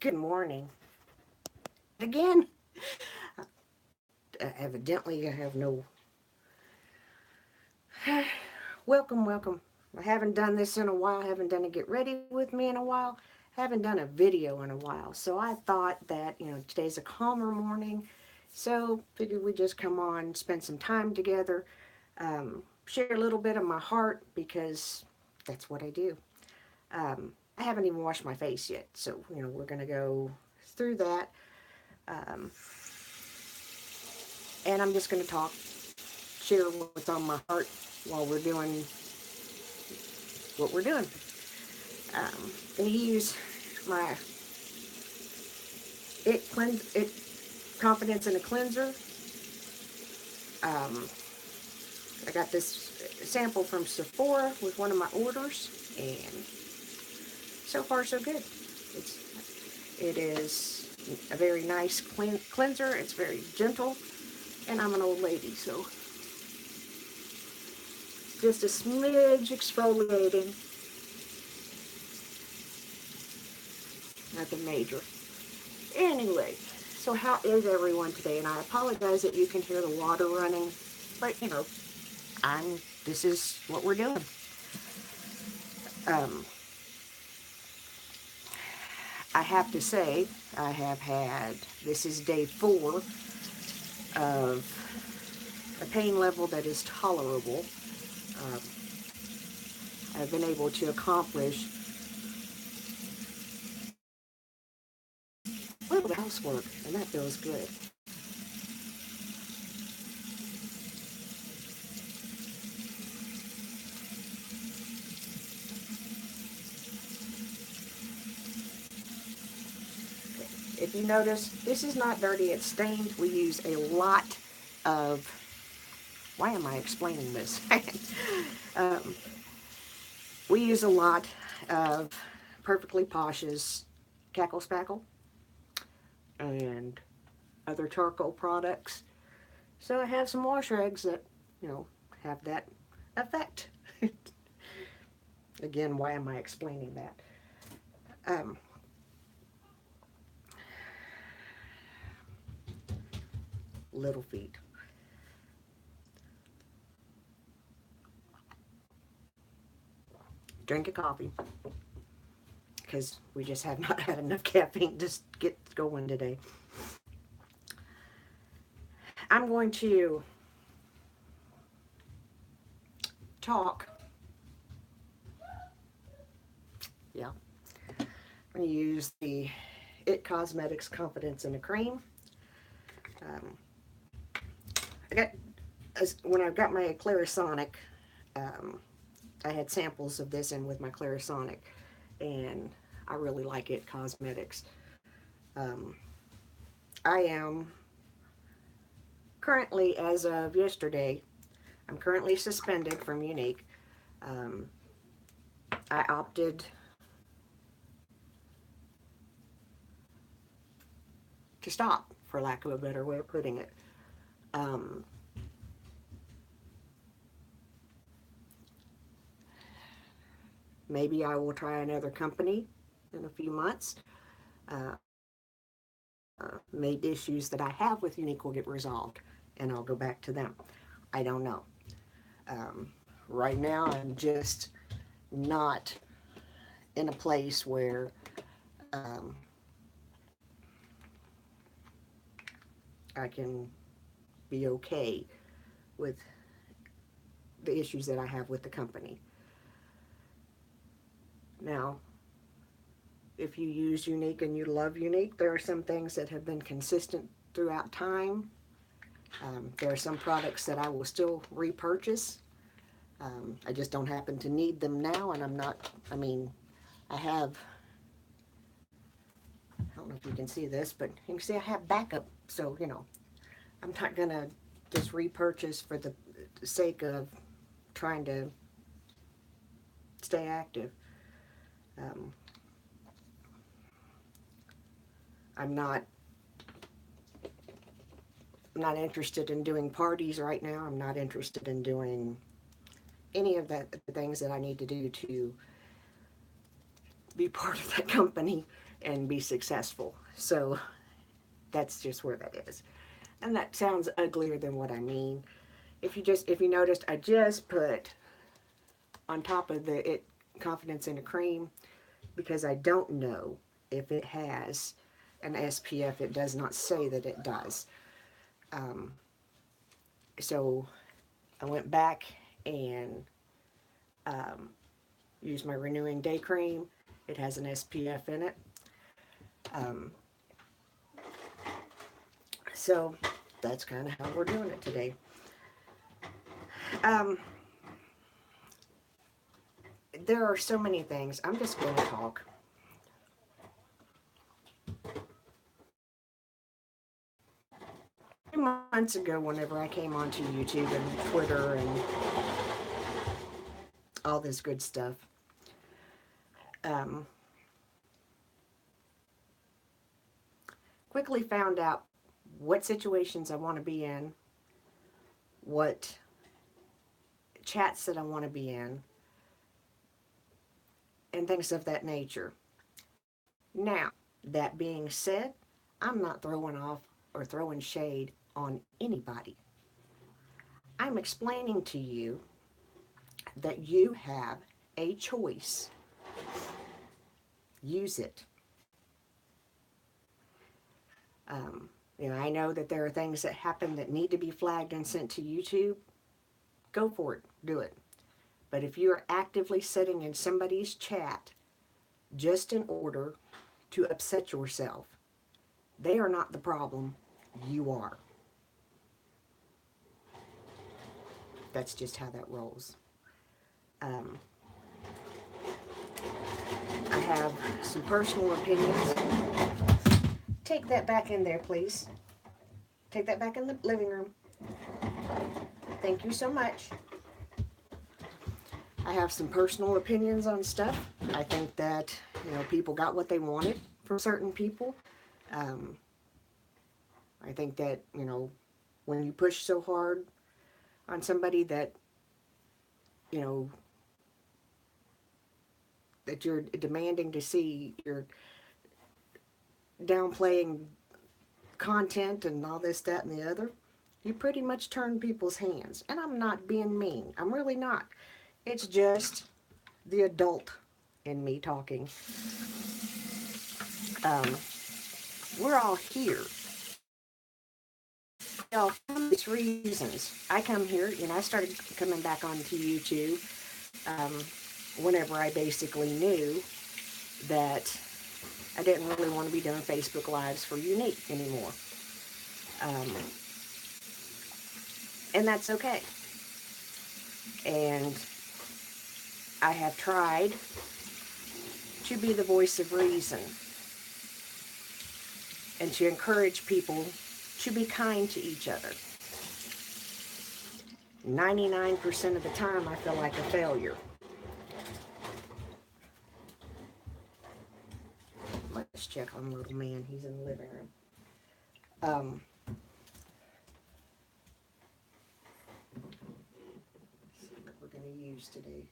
Good morning. Again, evidently I have no. Welcome. I haven't done this in a while. Haven't done a get ready with me in a while. Haven't done a video in a while. So I thought that, today's a calmer morning. So figured we'd just come on, spend some time together, share a little bit of my heart because that's what I do. I haven't even washed my face yet. So, we're going to go through that. Um, and I'm just going to talk, share what's on my heart while we're doing what we're doing. Going to use my it confidence in a cleanser. Um, I got this sample from Sephora with one of my orders, and so far so good. It is a very nice cleanser. It's very gentle, and I'm an old lady, so just a smidge exfoliating. Nothing major. Anyway, so how is everyone today? And I apologize that you can hear the water running, but this is what we're doing. Um, I have to say, I have had, this is day 4 of a pain level that is tolerable. Um, I've been able to accomplish a little bit of housework, and that feels good. If you notice, this is not dirty, it's stained. We use a lot of, why am I explaining this? um, we use a lot of Perfectly Posh's Cackle Spackle and other charcoal products. So I have some wash rags that, have that effect. Again, why am I explaining that? Little feet. Drink a coffee because we just have not had enough caffeine to get going today. I'm going to talk. Yeah. I'm going to use the It Cosmetics Confidence in a Cream. Um, when I got my Clarisonic, um, I had samples of this in with my Clarisonic, and I really like It Cosmetics. Um, I am currently, as of yesterday, I'm currently suspended from Unique. Um, I opted to stop, for lack of a better way of putting it. Um, Maybe I will try another company in a few months. Maybe issues that I have with Unique will get resolved and I'll go back to them. I don't know. Um, right now, I'm just not in a place where I can be okay with the issues that I have with the company. Now, if you use Unique and you love Unique, there are some things that have been consistent throughout time. There are some products that I will still repurchase. I just don't happen to need them now, and I have, I don't know if you can see this, but you can see I have backup. So, I'm not going to just repurchase for the sake of trying to stay active. Um, I'm not interested in doing parties right now. I'm not interested in doing any of the things that I need to do to be part of that company and be successful. So that's just where that is. And that sounds uglier than what I mean. If you noticed, I just put on top of the confidence in a cream because I don't know if it has an SPF. It does not say that it does. So I went back and used my Renewing Day Cream. It has an SPF in it. So that's kind of how we're doing it today. There are so many things. I'm just going to talk. Months ago, whenever I came onto YouTube and Twitter and all this good stuff, quickly found out what situations I want to be in, what chats that I want to be in, and things of that nature. Now, that being said, I'm not throwing off or throwing shade on anybody. I'm explaining to you that you have a choice. Use it. I know that there are things that happen that need to be flagged and sent to YouTube. Go for it. Do it. But if you're actively sitting in somebody's chat just in order to upset yourself, they are not the problem. You are. That's just how that rolls. I have some personal opinions. Take that back in there, please. Take that back in the living room. Thank you so much. I have some personal opinions on stuff. I think that, people got what they wanted from certain people. I think that, when you push so hard on somebody that, that you're demanding to see, you're downplaying content and all this, that, and the other, you pretty much turn people's hands. And I'm not being mean. I'm really not. It's just the adult in me talking. We're all here. For these reasons. I come here, I started coming back onto YouTube whenever I basically knew that I didn't really want to be doing Facebook Lives for Unique anymore. And that's okay. And I have tried to be the voice of reason and to encourage people to be kind to each other. 99% of the time, I feel like a failure. Let's check on little man. He's in the living room. Let's see what we're going to use today.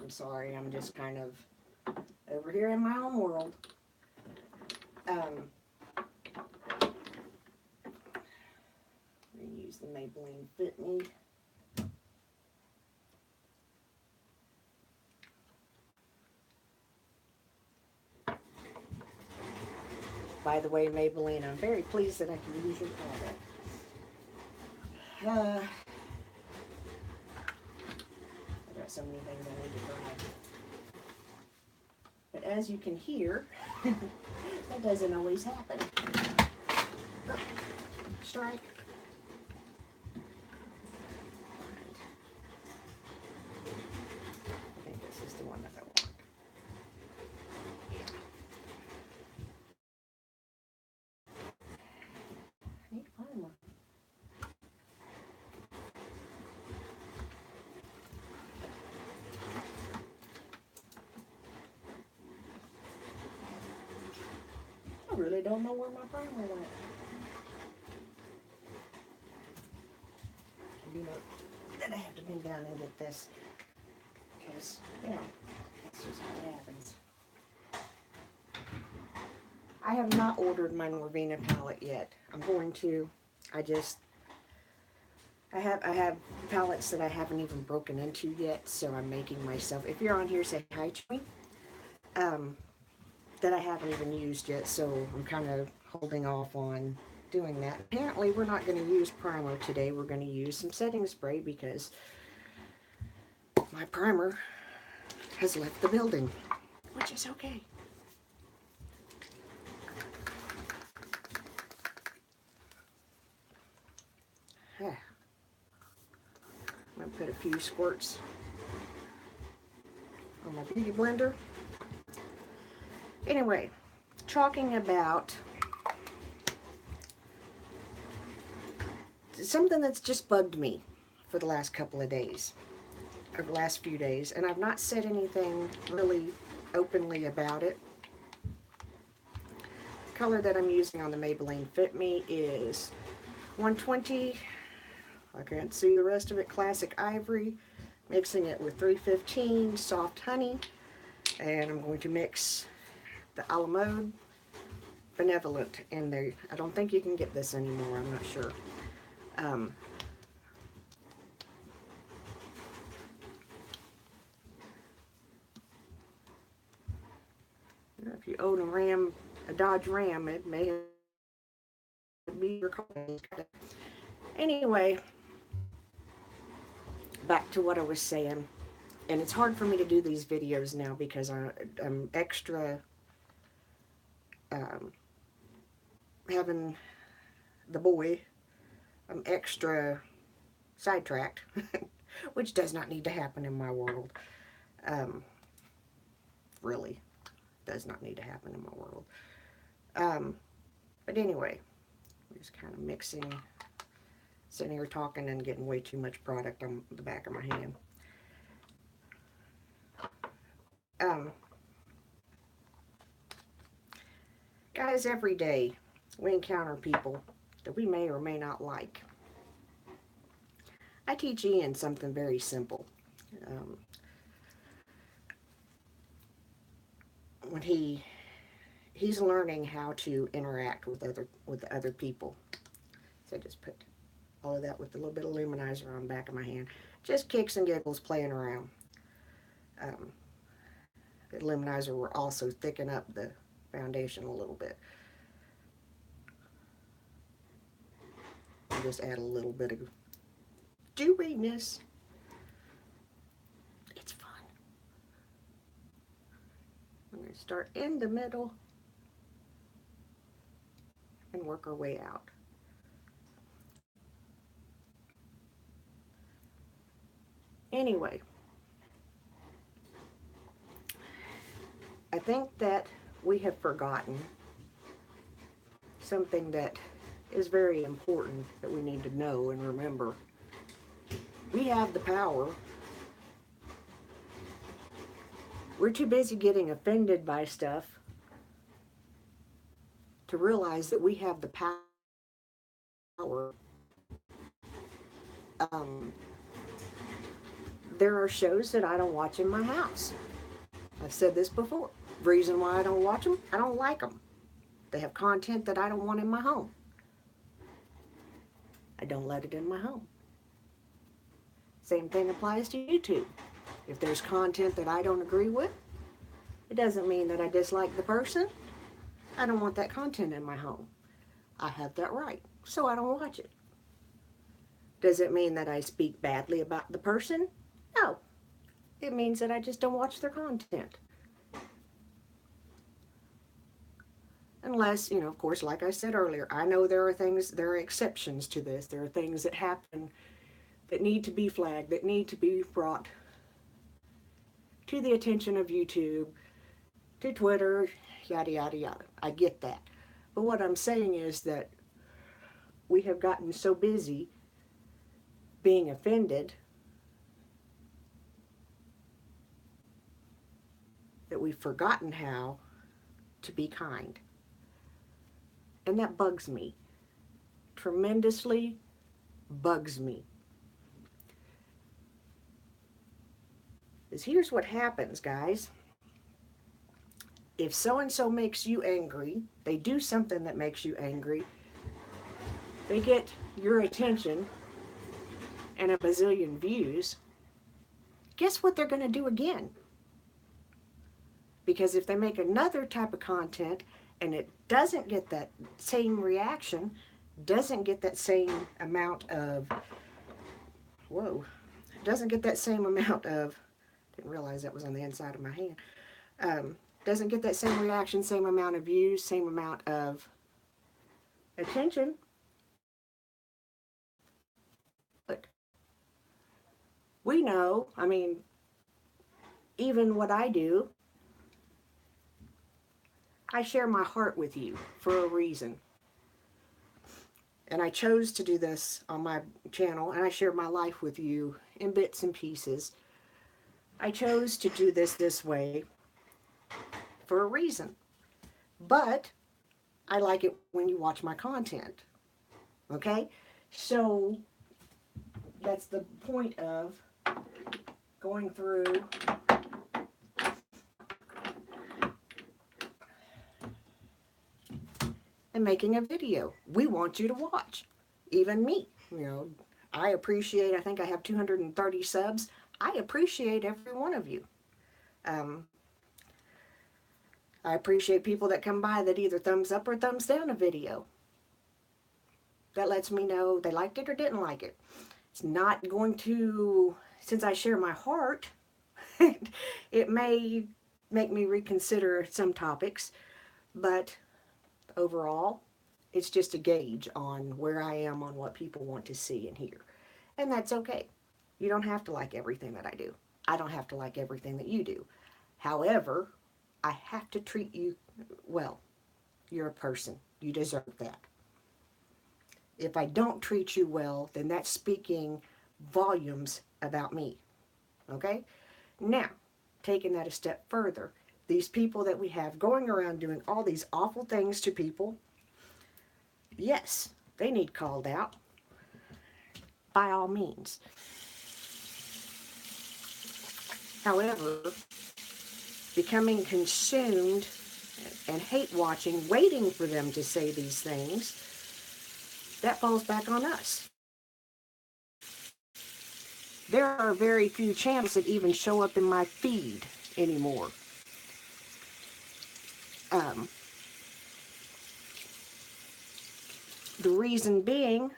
I'm sorry, I'm just kind of over here in my own world. We're going to use the Maybelline Fit Me. By the way, Maybelline, I'm very pleased that I can use your product. I've got so many things I need to try. But as you can hear, that doesn't always happen. Oh, strike. I think this is the one that I want. I need to find one. really don't know where my primer went. You know, then I have to bend down and get this. Because, you know, that's just how it happens. I have not ordered my Norvina palette yet. I'm going to. I have palettes that I haven't even broken into yet, so I'm making myself. If you're on here, say hi to me. That I haven't even used yet, so I'm kind of holding off on doing that. Apparently, we're not going to use primer today. We're going to use some setting spray because my primer has left the building, which is okay. I'm going to put a few squirts on my beauty blender. Anyway, talking about something that's just bugged me for the last couple of days, or the last few days, and I've not said anything really openly about it. The color that I'm using on the Maybelline Fit Me is 120, I can't see the rest of it, Classic Ivory, mixing it with 315 Soft Honey, and I'm going to mix the a la mode Benevolent in there. I don't think you can get this anymore, I'm not sure. If you own a Dodge Ram, it may be your car. Anyway, back to what I was saying. And it's hard for me to do these videos now because I'm extra having the boy. I'm extra sidetracked, which does not need to happen in my world. Really does not need to happen in my world. But anyway, I'm just kind of mixing, sitting here talking and getting way too much product on the back of my hand. Guys, every day we encounter people that we may or may not like. I teach Ian something very simple. When he's learning how to interact with other people. So I just put all of that with a little bit of luminizer on the back of my hand. Just kicks and giggles playing around. The luminizer will also thicken up the foundation a little bit. And just add a little bit of dewiness. It's fun. I'm going to start in the middle and work our way out. Anyway, I think that we have forgotten something that is very important that we need to know and remember. We have the power. We're too busy getting offended by stuff to realize that we have the power. There are shows that I don't watch in my house. I've said this before. The reason why I don't watch them, I don't like them. They have content that I don't want in my home. I don't let it in my home. Same thing applies to YouTube. If there's content that I don't agree with, it doesn't mean that I dislike the person. I don't want that content in my home. I have that right, so I don't watch it. Does it mean that I speak badly about the person? No. It means that I just don't watch their content. Unless, of course, like I said earlier, I know there are exceptions to this. There are things that happen that need to be flagged, that need to be brought to the attention of YouTube, to Twitter, yada, yada, yada. I get that. But what I'm saying is that we have gotten so busy being offended that we've forgotten how to be kind. And that bugs me. Tremendously bugs me. Because here's what happens, guys. If so-and-so makes you angry, they do something that makes you angry, they get your attention and a bazillion views, guess what they're going to do again? Because if they make another type of content and it doesn't get that same reaction, doesn't get that same amount of, doesn't get that same amount of, didn't realize that was on the inside of my hand, doesn't get that same reaction, same amount of views, same amount of attention, look, we know, I mean, even what I do, I share my heart with you for a reason. And I chose to do this on my channel, and I share my life with you in bits and pieces. I chose to do this way for a reason. But I like it when you watch my content. Okay? So that's the point of going through and making a video. We want you to watch. Even me. You know, I appreciate, I think I have 230 subs. I appreciate every one of you. I appreciate people that come by that either thumbs up or thumbs down a video. That lets me know they liked it or didn't like it. It's not going to, since I share my heart, it may make me reconsider some topics, but overall, it's just a gauge on where I am on what people want to see and hear. And that's okay. You don't have to like everything that I do. I don't have to like everything that you do. However, I have to treat you well. You're a person. You deserve that. If I don't treat you well, then that's speaking volumes about me. Okay? Now, taking that a step further, these people that we have going around doing all these awful things to people, yes, they need called out. By all means. However, becoming consumed and hate watching, waiting for them to say these things, that falls back on us. There are very few channels that even show up in my feed anymore. The reason being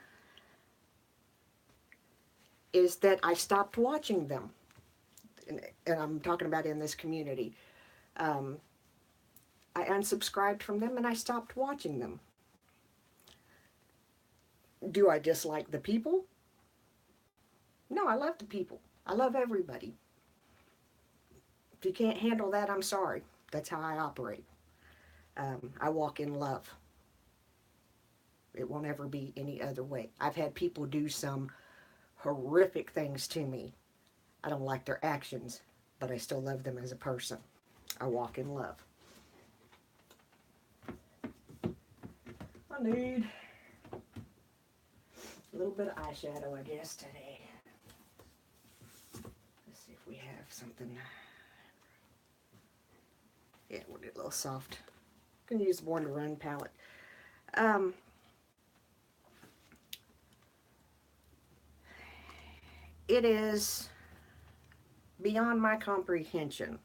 is that I stopped watching them. And I'm talking about in this community. I unsubscribed from them and I stopped watching them. Do I dislike the people? No, I love the people. I love everybody. If you can't handle that, I'm sorry. That's how I operate. I walk in love. It won't ever be any other way. I've had people do some horrific things to me. I don't like their actions, but I still love them as a person. I walk in love. I need a little bit of eyeshadow, I guess, today. Let's see if we have something. Yeah, we'll do a little soft. I'm going to use the Born to Run palette. It is beyond my comprehension,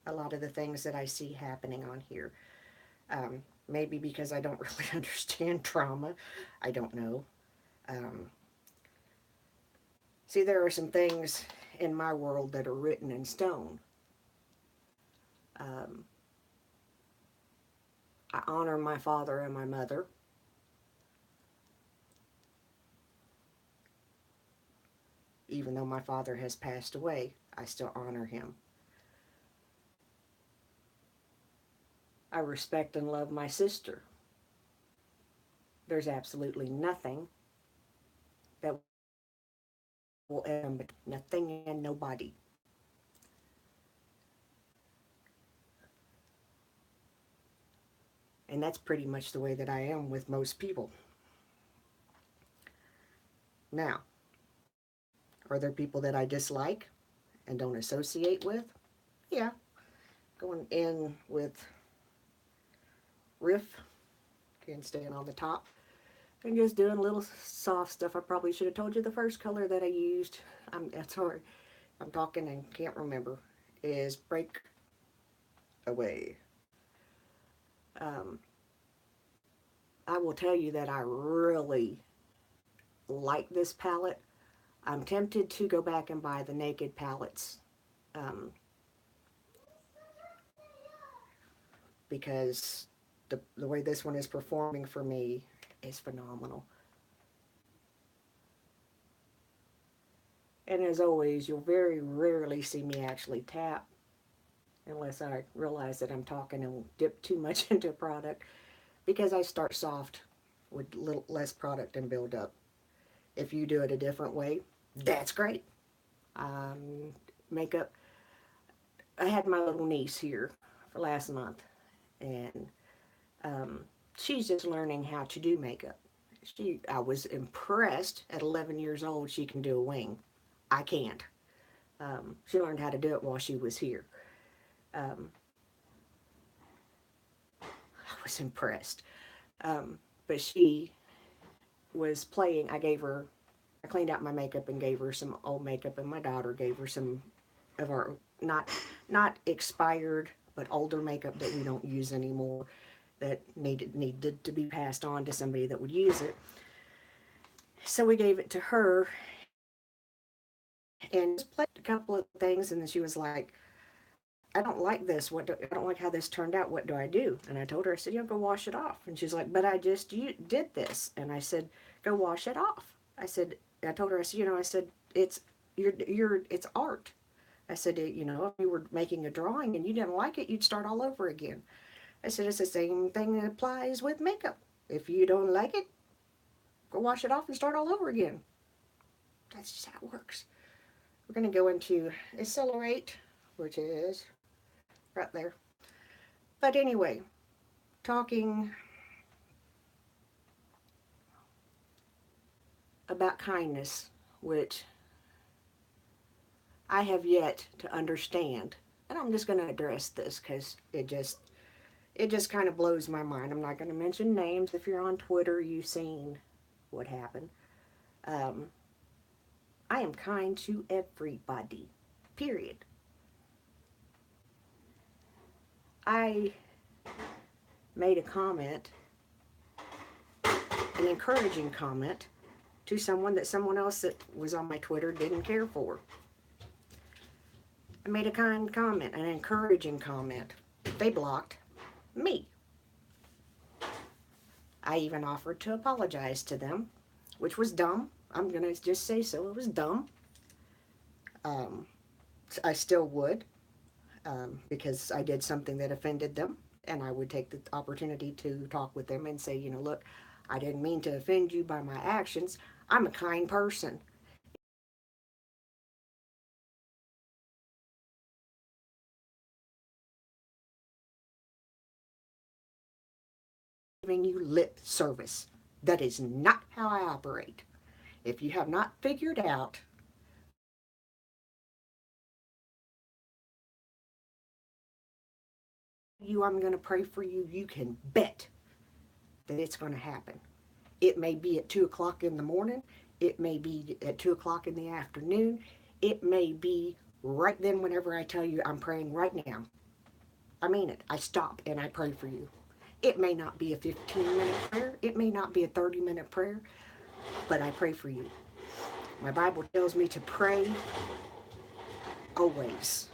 a lot of the things that I see happening on here. Maybe because I don't really understand trauma. I don't know. See, there are some things in my world that are written in stone. I honor my father and my mother. Even though my father has passed away, I still honor him. I respect and love my sister. There's absolutely nothing that will end, nothing and nobody. And that's pretty much the way that I am with most people. Now, are there people that I dislike and don't associate with? Yeah, going in with riff and staying on the top and just doing little soft stuff. I probably should have told you the first color that I used. Sorry, I'm talking and can't remember. Is Break Away. Um, I will tell you that I really like this palette. I'm tempted to go back and buy the Naked palettes um, because the way this one is performing for me is phenomenal. And as always, you'll very rarely see me actually tap unless I realize that I'm talking and dip too much into a product because I start soft with little less product and build up. If you do it a different way, that's great. Um, Makeup. I had my little niece here for last month, and um, she's just learning how to do makeup. I was impressed at 11 years old she can do a wing. I can't. She learned how to do it while she was here. Um, I was impressed. But she was playing. I cleaned out my makeup and gave her some old makeup, and my daughter gave her some of our not expired but older makeup that we don't use anymore that needed to be passed on to somebody that would use it. So we gave it to her and just played a couple of things, and then she was like, I don't like this. I don't like how this turned out. What do I do? And I told her, I said, go wash it off. And she's like, but you did this. And I said, go wash it off. I told her, I said, I said, it's art. I said, if you were making a drawing and you didn't like it, you'd start all over again. I said, it's the same thing that applies with makeup. If you don't like it, go wash it off and start all over again. That's just how it works. We're going to go into Accelerate, which is right there. But anyway, talking about kindness, which I have yet to understand. And I'm just going to address this because it just kind of blows my mind. I'm not going to mention names. If you're on Twitter, you've seen what happened. Um, I am kind to everybody, period. I made a comment, an encouraging comment, to someone else that was on my Twitter didn't care for. I made a kind comment, an encouraging comment. They blocked me. I even offered to apologize to them, which was dumb. I'm going to just say so. It was dumb. Um, I still would, because I did something that offended them, and I would take the opportunity to talk with them and say, look, I didn't mean to offend you by my actions. I'm a kind person. Giving you lip service. That is not how I operate. If you have not figured out I'm going to pray for you, you can bet that it's going to happen. It may be at 2 o'clock in the morning. It may be at 2 o'clock in the afternoon. It may be right then whenever I tell you I'm praying right now. I mean it. I stop and I pray for you. It may not be a 15-minute prayer. It may not be a 30-minute prayer, but I pray for you. My Bible tells me to pray always.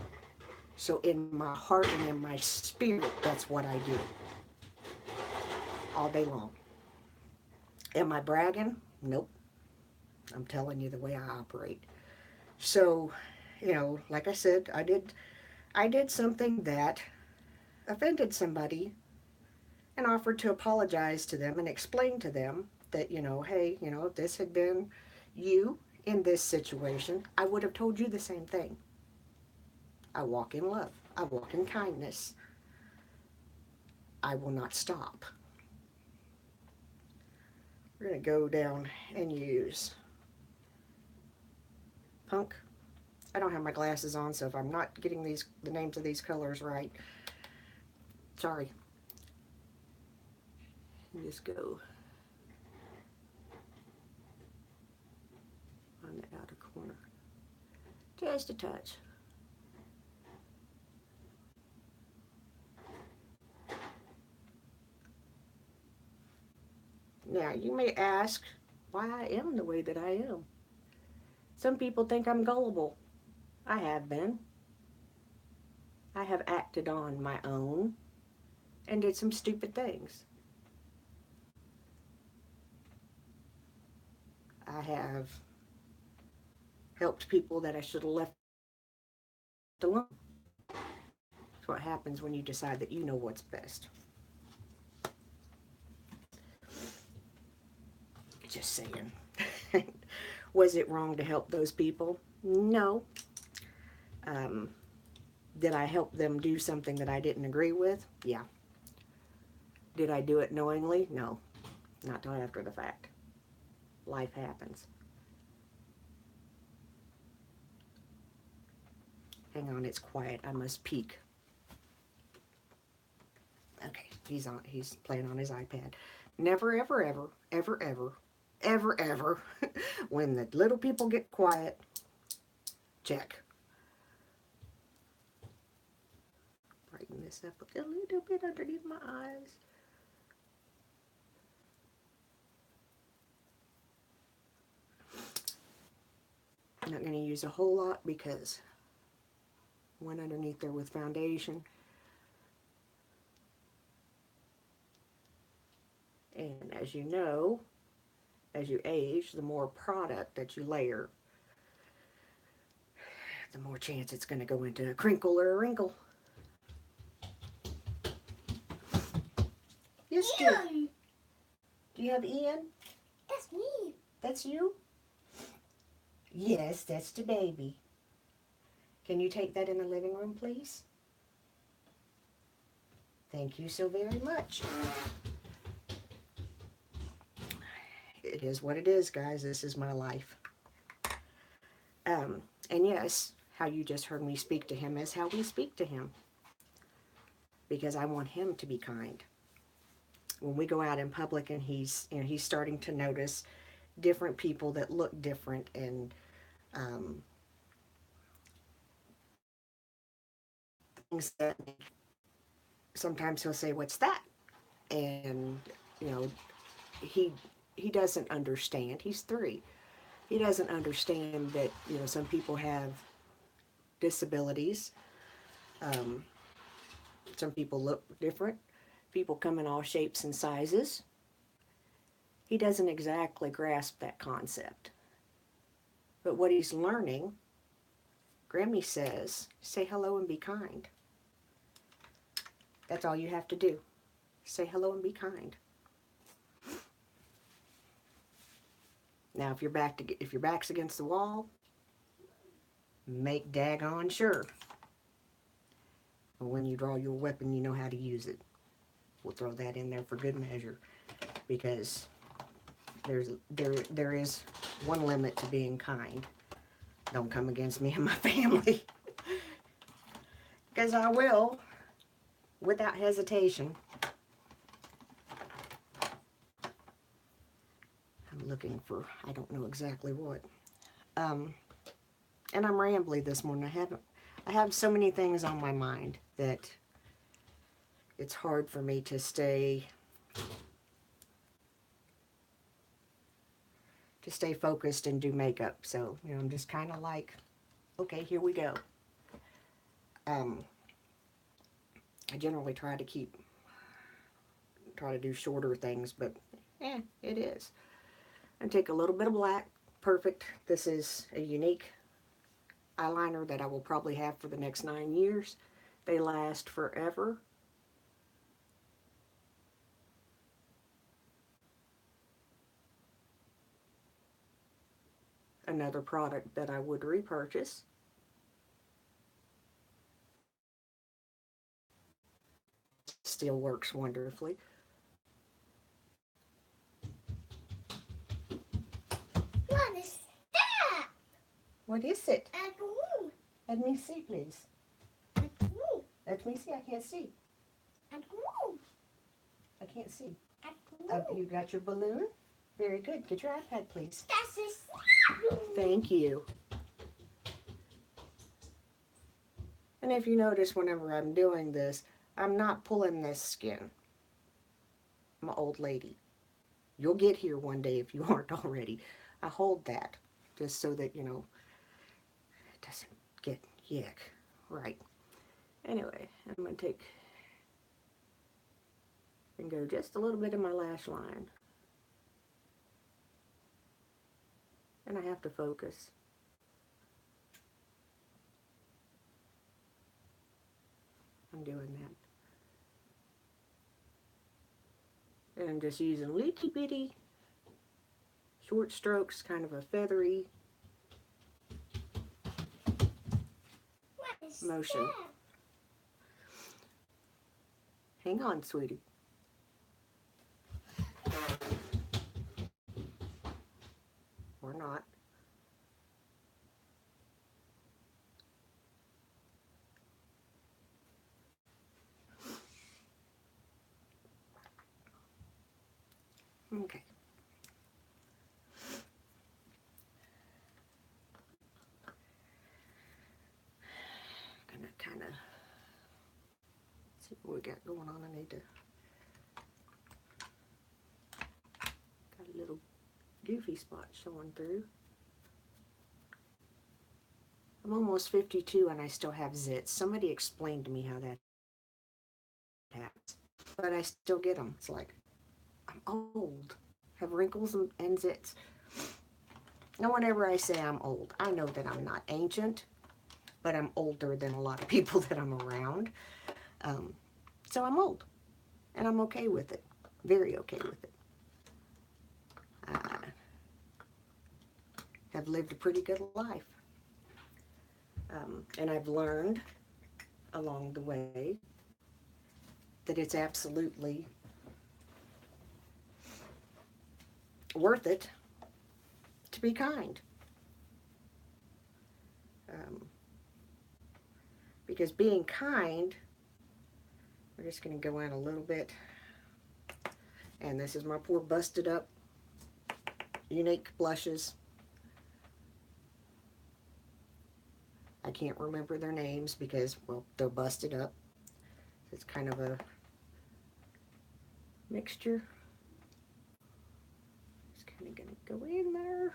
So in my heart and in my spirit, that's what I do all day long. Am I bragging? Nope. I'm telling you the way I operate. So, like I said, I did something that offended somebody and offered to apologize to them and explain to them that, hey, if this had been you in this situation, I would have told you the same thing. I walk in love. I walk in kindness. I will not stop. We're going to go down and use Punk. I don't have my glasses on, so if I'm not getting the names of these colors right, sorry. Just go on the outer corner. Just a touch. Now, you may ask why I am the way that I am. Some people think I'm gullible. I have been. I have acted on my own and did some stupid things. I have helped people that I should have left alone. That's what happens when you decide that you know what's best. Just saying. Was it wrong to help those people? No. Did I help them do something that I didn't agree with? Yeah. Did I do it knowingly? No. Not till after the fact. Life happens. Hang on, it's quiet. I must peek. Okay, he's playing on his iPad. Never, ever, ever, ever, ever, ever, ever, when the little people get quiet, check. Brighten this up a little bit underneath my eyes. I'm not going to use a whole lot because I went underneath there with foundation. And as you know, as you age, the more product that you layer, the more chance it's going to go into a crinkle or a wrinkle. Yes, Ian. Do you have Ian? That's me. That's you? Yes, that's the baby. Can you take that in the living room, please? Thank you so very much. It is what it is, guys. This is my life. And yes, how you just heard me speak to him is how we speak to him. Because I want him to be kind. When we go out in public and he's starting to notice different people that look different, and things that sometimes he'll say, "What's that?" And he doesn't understand. He's 3. He doesn't understand that some people have disabilities. Some people look different. People come in all shapes and sizes. He doesn't exactly grasp that concept. But what he's learning, Grammy says, say hello and be kind. That's all you have to do. Say hello and be kind. Now, if your back's against the wall, make daggone sure. When you draw your weapon, you know how to use it. We'll throw that in there for good measure, because there is one limit to being kind. Don't come against me and my family, because I will, without hesitation. I'm looking for, I don't know exactly what. And I'm rambly this morning. I have so many things on my mind that it's hard for me to stay focused and do makeup. So, I'm just kind of like, okay, here we go. I generally try to do shorter things, but it is. And take a little bit of black. Perfect. This is a unique eyeliner that I will probably have for the next 9 years. They last forever. Another product that I would repurchase. still works wonderfully. What is that? What is it? A glue. Let me see, please. A glue. Let me see. I can't see. A glue. I can't see. A glue. You got your balloon? Very good. Get your iPad, please. That's a glue. Thank you. And if you notice, whenever I'm doing this, I'm not pulling this skin. I'm an old lady. You'll get here one day if you aren't already. I hold that just so that, it doesn't get yuck. Right. Anyway, I'm going to take and go just a little bit in my lash line. And I have to focus. I'm doing that. And I'm just using litty bitty short strokes, kind of a feathery motion. That? Hang on, sweetie. Or not. Okay. Gonna kind of see what we got going on. I need to. Got a little goofy spot showing through. I'm almost 52 and I still have zits. Somebody explained to me how that happens. But I still get them. It's like, I'm old. Have wrinkles and zits. And whenever I say I'm old, I know that I'm not ancient, but I'm older than a lot of people that I'm around. So I'm old. And I'm okay with it. Very okay with it. I have lived a pretty good life. And I've learned along the way that it's absolutely worth it to be kind. Because being kind, we're just going to go in a little bit. And this is my poor busted up unique blushes. I can't remember their names because, well, they're busted up. It's kind of a mixture. Just kind of going to go in there.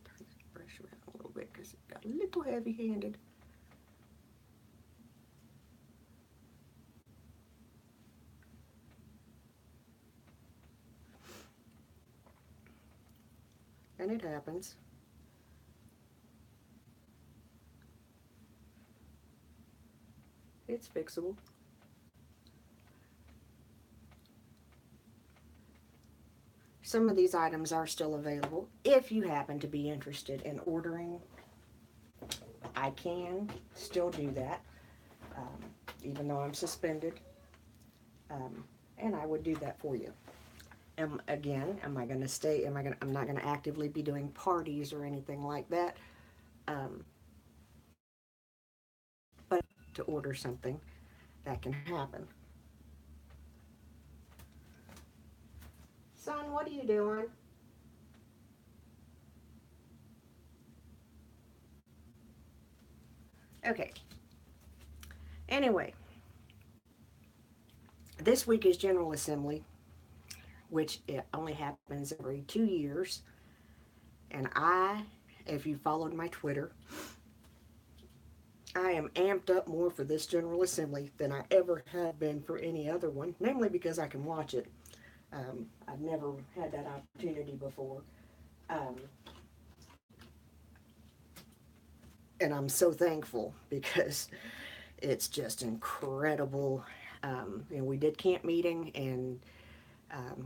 Turn this brush around a little bit because it got a little heavy-handed. And it happens. It's fixable. Some of these items are still available. If you happen to be interested in ordering, I can still do that, even though I'm suspended. And I would do that for you. Again, am I going to stay? I'm not going to actively be doing parties or anything like that. But to order something, that can happen. Son, what are you doing? Okay. Anyway, this week is General Assembly, which it only happens every 2 years. And if you followed my Twitter, I am amped up more for this General Assembly than I ever have been for any other one, namely because I can watch it. I've never had that opportunity before. And I'm so thankful because it's just incredible. We did camp meeting and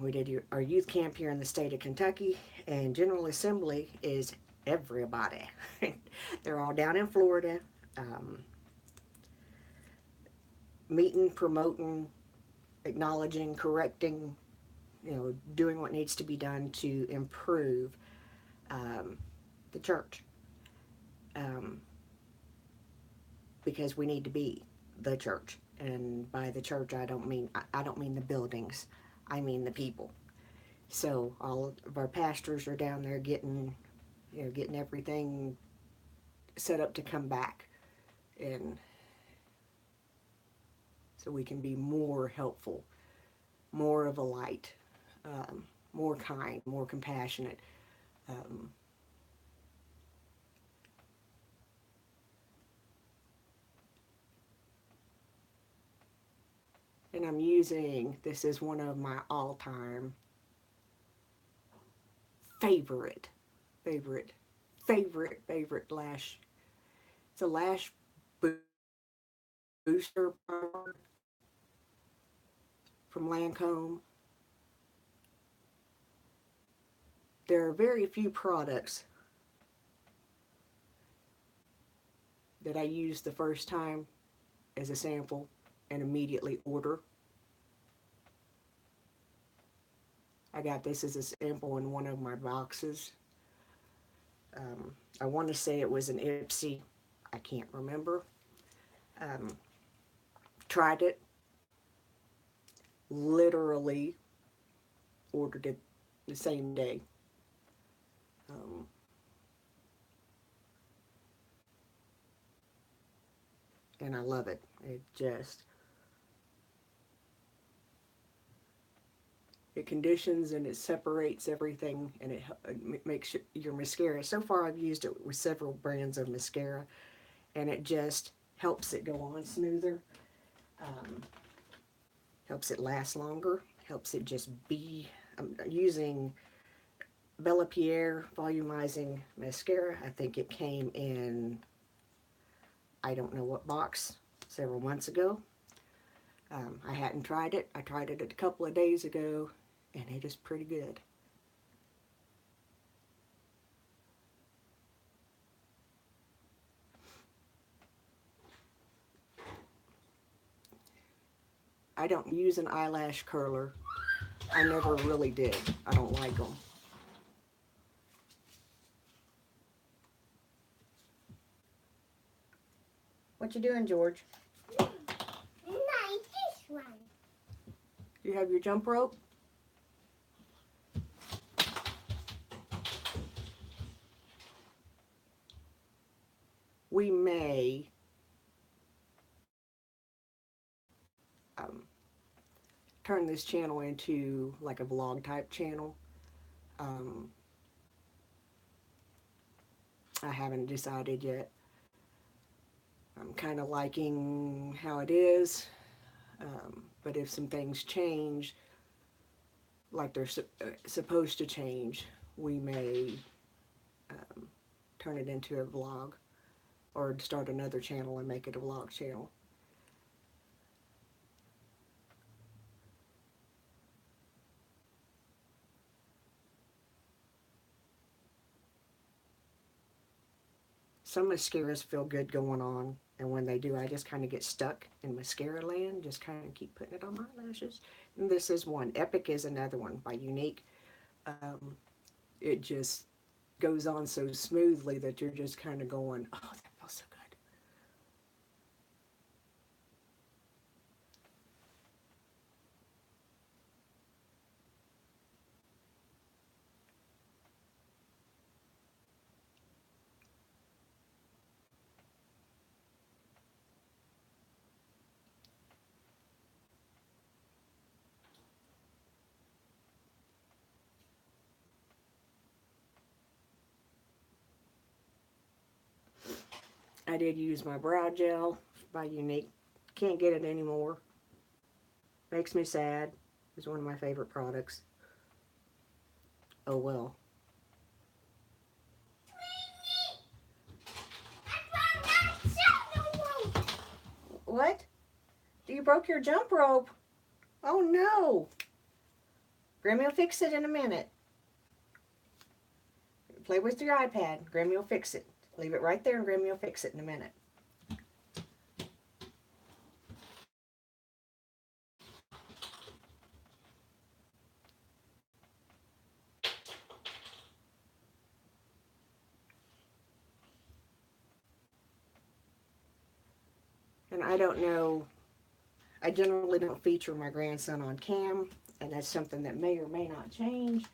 we did our youth camp here in the state of Kentucky, and General Assembly is everybody. They're all down in Florida. um, meeting, promoting, acknowledging, correcting, doing what needs to be done to improve um, the church. Um, because we need to be the church. And by the church, I don't mean the buildings. I mean the people. So all of our pastors are down there getting everything set up to come back, and so we can be more helpful, more of a light, more kind, more compassionate. Um, and I'm using this is one of my all-time favorite, favorite, favorite lash. It's a lash booster from Lancome. There are very few products that I use the first time as a sample and immediately order. I got this as a sample in one of my boxes. I want to say it was an Ipsy. I can't remember. Um, Tried it. Literally ordered it the same day. Um, and I love it. It conditions and it separates everything, and it makes your mascara. So far I've used it with several brands of mascara, and it just helps it go on smoother, um, helps it last longer, helps it just be. I'm using Bella Pierre volumizing mascara. I think it came in, I don't know what box, several months ago. I hadn't tried it. I tried it a couple of days ago, and it is pretty good. I don't use an eyelash curler. I never really did. I don't like them. What you doing, George? Like this one. You have your jump rope? We may um, turn this channel into like a vlog type channel. Um, I haven't decided yet. I'm kind of liking how it is, but if some things change, like they're supposed to change, we may um, turn it into a vlog or start another channel and make it a vlog channel. Some mascaras feel good going on, and when they do, I just kind of get stuck in mascara land, just kind of keep putting it on my lashes. And this is one. Epic is another one by Unique. Um, it just goes on so smoothly that you're just kind of going, oh, that feels so good. I did use my brow gel by Unique. Can't get it anymore. Makes me sad. It's one of my favorite products. Oh well. What? You broke your jump rope? Oh no. Grammy will fix it in a minute. Play with your iPad. Grammy will fix it. Leave it right there and Grammy will fix it in a minute. I don't know, I generally don't feature my grandson on cam, and that's something that may or may not change,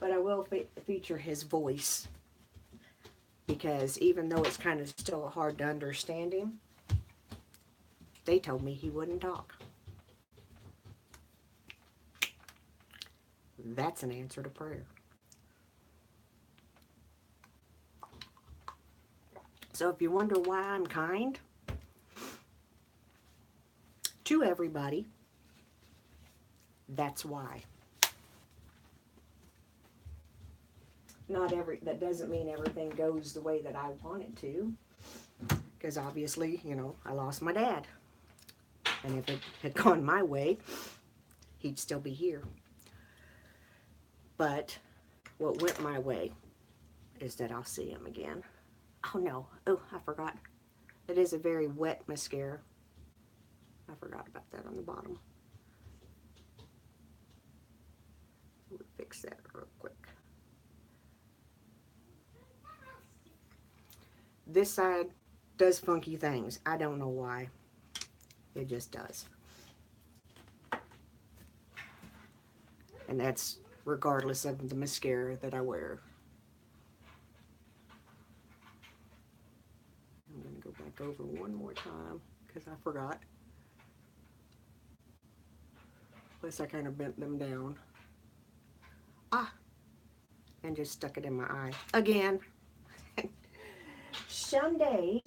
but I will feature his voice, because even though it's kind of still hard to understand him, they told me he wouldn't talk. That's an answer to prayer. So if you wonder why I'm kind to everybody, that's why. That doesn't mean everything goes the way that I want it to, because obviously, I lost my dad. And if it had gone my way, he'd still be here. But what went my way is that I'll see him again. Oh no, oh, I forgot. It is a very wet mascara. I forgot about that on the bottom. We'll fix that real quick. This side does funky things. I don't know why. It just does. And that's regardless of the mascara that I wear. I'm going to go back over one more time because I forgot. Plus I kind of bent them down. And just stuck it in my eye. Again. Some days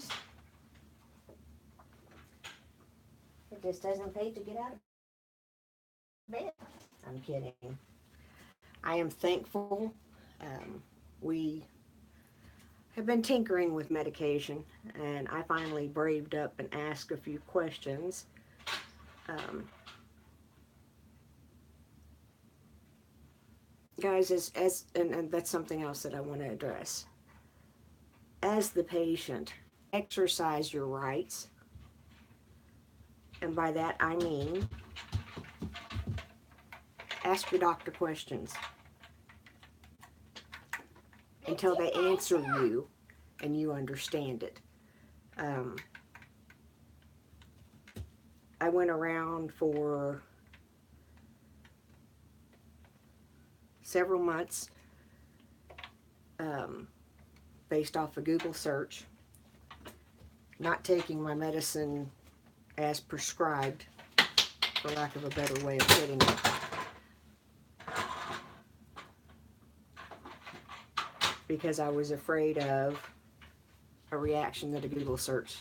it just doesn't pay to get out of bed. I'm kidding. I am thankful. We have been tinkering with medication, and I finally braved up and asked a few questions. Guys, and that's something else that I want to address. As the patient, exercise your rights. And by that I mean, ask your doctor questions until they answer you and you understand it. I went around for several months based off a Google search, not taking my medicine as prescribed, for lack of a better way of putting it. Because I was afraid of a reaction that a Google search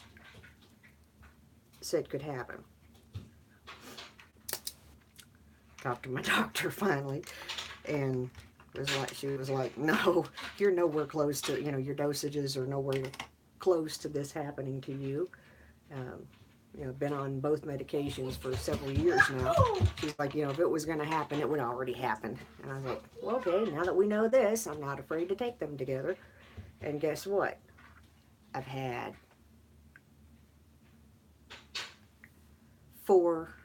said could happen. Talked to my doctor finally, and she was like, no, you're nowhere close to, your dosages are nowhere close to this happening to you. Been on both medications for several years now. She's like, if it was going to happen, it would already happen. And I was like, well, okay, now that we know this, I'm not afraid to take them together. And guess what? I've had 4.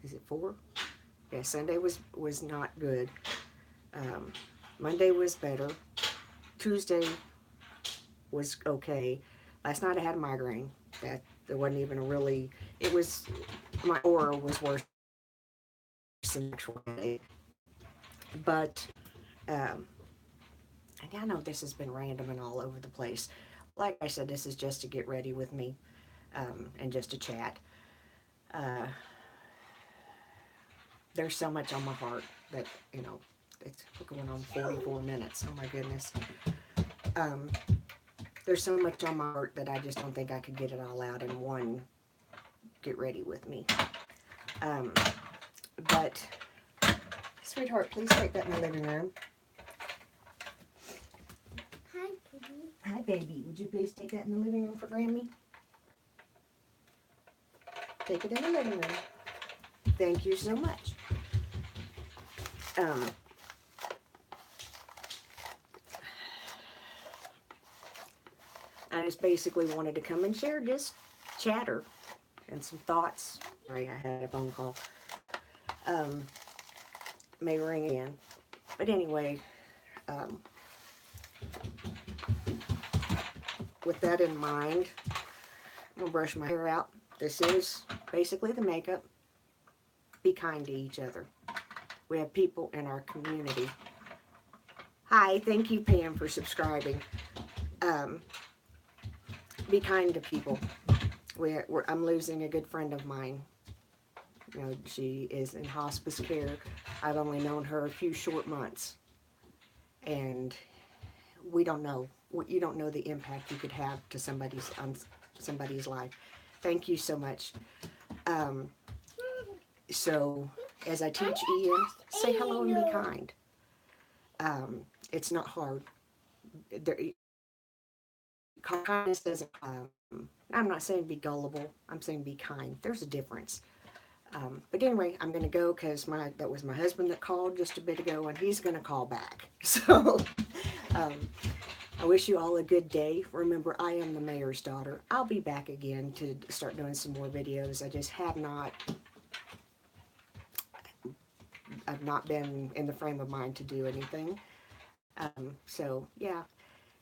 Is it 4? Yeah, Sunday was not good. Monday was better. Tuesday was okay. Last night I had a migraine. There wasn't even my aura was worse than the actual day. But, and I know this has been random and all over the place. Like I said, this is just to get ready with me, and just to chat. There's so much on my heart that, it's going on 44 minutes. Oh my goodness. There's so much on my heart that I just don't think I could get it all out in one get ready with me. But, sweetheart, please take that in the living room. Hi, baby. Hi, baby. Would you please take that in the living room for Grammy? Take it in the living room. Thank you so much. I just basically wanted to come and share just chatter and some thoughts. Sorry, I had a phone call. May ring again. But anyway, with that in mind, I'm gonna brush my hair out. This is basically the makeup. Be kind to each other. We have people in our community. Hi, thank you, Pam, for subscribing. Um, be kind to people. I'm losing a good friend of mine. You know, she is in hospice care. I've only known her a few short months, and we don't know. You don't know the impact you could have to somebody's life. Thank you so much. Um, so, as I teach Ian, say hello and be kind. It's not hard. There, kindness doesn't. I'm not saying be gullible. I'm saying be kind. There's a difference. But anyway, I'm going to go because that was my husband that called just a bit ago, and he's going to call back. So um, I wish you all a good day. Remember, I am the mayor's daughter. I'll be back again to start doing some more videos. I just have not. I've not been in the frame of mind to do anything. So yeah,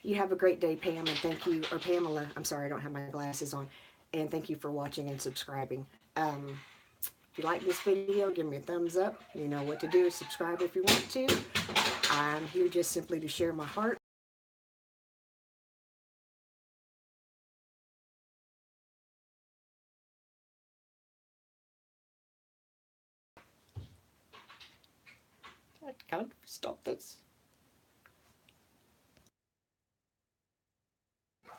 you have a great day, Pam, and thank you, or Pamela. I'm sorry, I don't have my glasses on, and thank you for watching and subscribing. If you like this video, give me a thumbs up. You know what to do. Subscribe if you want to. I'm here just simply to share my heart. I can't stop this.